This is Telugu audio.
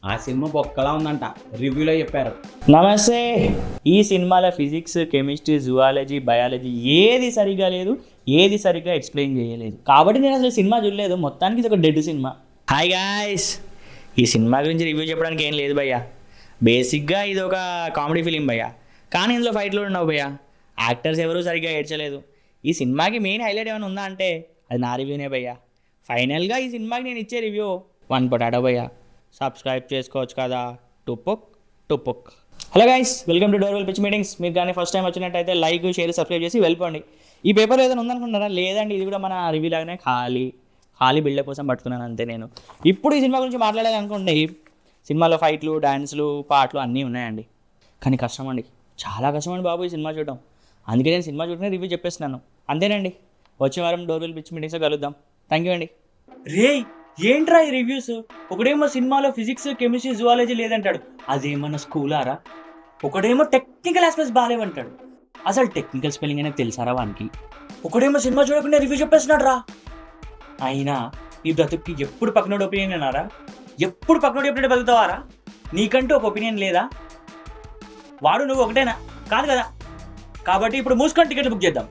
ఆ సినిమా బొక్కలా ఉందంట, రివ్యూలో చెప్పారు. నమస్తే. ఈ సినిమాలో ఫిజిక్స్, కెమిస్ట్రీ, జువాలజీ, బయాలజీ ఏది సరిగా లేదు, ఏది సరిగ్గా ఎక్స్ప్లెయిన్ చేయలేదు. కాబట్టి నేను అసలు సినిమా చూడలేదు. మొత్తానికి ఇది ఒక డెడ్ సినిమా. హాయ్ గాయ్స్, ఈ సినిమా గురించి రివ్యూ చెప్పడానికి ఏం లేదు భయ్యా. బేసిక్గా ఇది ఒక కామెడీ ఫిలిం భయ్యా, కానీ ఇందులో ఫైట్లు ఉండవు భయ్యా. యాక్టర్స్ ఎవరూ సరిగ్గా ఏడ్చలేదు. ఈ సినిమాకి మెయిన్ హైలైట్ ఏమైనా ఉందా అంటే అది నా రివ్యూనే భయ్యా. ఫైనల్గా ఈ సినిమాకి నేను ఇచ్చే రివ్యూ 1 పొటాటో భయ్యా. సబ్స్క్రైబ్ చేసుకోవచ్చు కదా, టుపుక్. Hello guys, welcome to Doorwell pitch meetings. మీరు కానీ ఫస్ట్ టైం వచ్చినట్టయితే లైక్, షేర్, సబ్స్క్రైబ్ చేసి వెళ్ళిపోండి. ఈ పేపర్ ఏదైనా ఉందనుకుంటారా? లేదండి, ఇది కూడా మన రివ్యూ లాగానే ఖాళీ బిల్డప్ కోసం పట్టుకున్నాను అంతే. నేను ఇప్పుడు ఈ సినిమా గురించి మాట్లాడాలి అనుకోండి, సినిమాలో ఫైట్లు, డాన్స్లు, పాటలు అన్నీ ఉన్నాయండి. కానీ కష్టం అండి, చాలా కష్టం అండి బాబు ఈ సినిమా చూడడం. అందుకే నేను సినిమా చూడనే రివ్యూ చెప్పేస్తున్నాను. అంతేనండి, వచ్చే వారం డోర్వెల్ పిచ్ మీటింగ్స్లో కలుద్దాం. థ్యాంక్ యూ అండి. రే, ఏంట్రా ఈ రివ్యూస్? ఒకడేమో సినిమాలో ఫిజిక్స్, కెమిస్ట్రీ, జువాలజీ లేదంటాడు, అదేమన్నా స్కూలారా? ఒకడేమో టెక్నికల్ ఆస్పెక్ట్స్ బాగాలేవంటాడు, అసలు టెక్నికల్ స్పెల్లింగ్ అనేది తెలుసారా వానికి? ఒకడేమో సినిమా చూడకుండా రివ్యూ చెప్పేస్తున్నాడు రా. అయినా ఈ బ్రతుక్కి ఎప్పుడు పక్కనోడి ఒపీనియన్ అన్నారా? ఎప్పుడు పక్కనోడు ఎప్పుడైతే బతుకుతావారా? నీకంటూ ఒక ఒపీనియన్ లేదా? వాడు నువ్వు ఒకటేనా? కాదు కదా. కాబట్టి ఇప్పుడు మూసుకొని టికెట్లు బుక్ చేద్దాం.